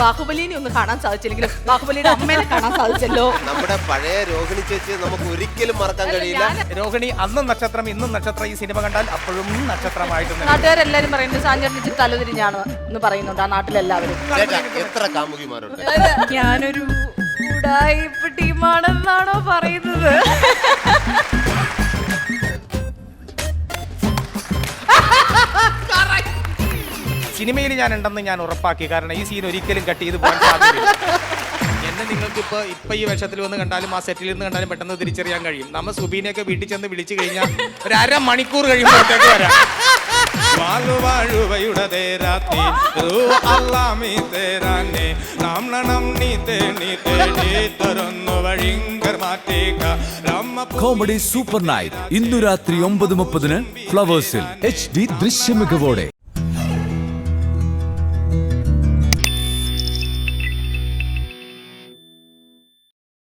ബാഹുബലിനെ ഒന്ന് കാണാൻ സാധിച്ചില്ലെങ്കിലും ബാഹുബലിയുടെ അമ്മേനെ കാണാൻ സാധിച്ചല്ലോ. നമ്മുടെ പഴയ രോഹിണി ചേച്ചി നമുക്ക് ഒരിക്കലും മറക്കാൻ കഴിയില്ല. രോഹിണി അന്നും നക്ഷത്രം ഇന്നും നക്ഷത്രം. ഈ സിനിമ കണ്ടാൽ അപ്പോഴും നക്ഷത്രമായിട്ട് നാട്ടുകാരെല്ലാരും പറയുന്നത് സാഞ്ചേട്ടൻ തലതിരിഞ്ഞാണ് എന്ന് പറയുന്നുണ്ട് ആ നാട്ടിലെല്ലാവരും. എത്ര കാമുകിമാരുണ്ട്? ഞാനൊരു ഉഡായിപ്പ് ടീമാണെന്നാണോ പറയുന്നത്? സിനിമയിൽ ഞാൻ ഉണ്ടെന്ന് ഞാൻ ഉറപ്പാക്കി. കാരണം ഈ സീൻ ഒരിക്കലും കട്ട് ചെയ്ത് പോകാൻ സാധ്യതയില്ല. എന്നെ നിങ്ങൾക്ക് ഇപ്പൊ ഈ വേഷത്തിൽ വന്ന് കണ്ടാലും ആ സെറ്റിൽ നിന്ന് കണ്ടാലും പെട്ടെന്ന് തിരിച്ചറിയാൻ കഴിയും. നമ്മ സുബീനെയൊക്കെ വീട്ടിൽ ചെന്ന് വിളിച്ചു കഴിഞ്ഞാൽ ഒരു 1/2 മണിക്കൂർ കഴിയുമ്പോഴത്തേക്ക് വരാം. കോമഡി സൂപ്പർ നൈറ്റ് ഇന്നു രാത്രി 9:30 ഫ്ലവേഴ്സിൽ HD ദൃശ്യമികവോടെ.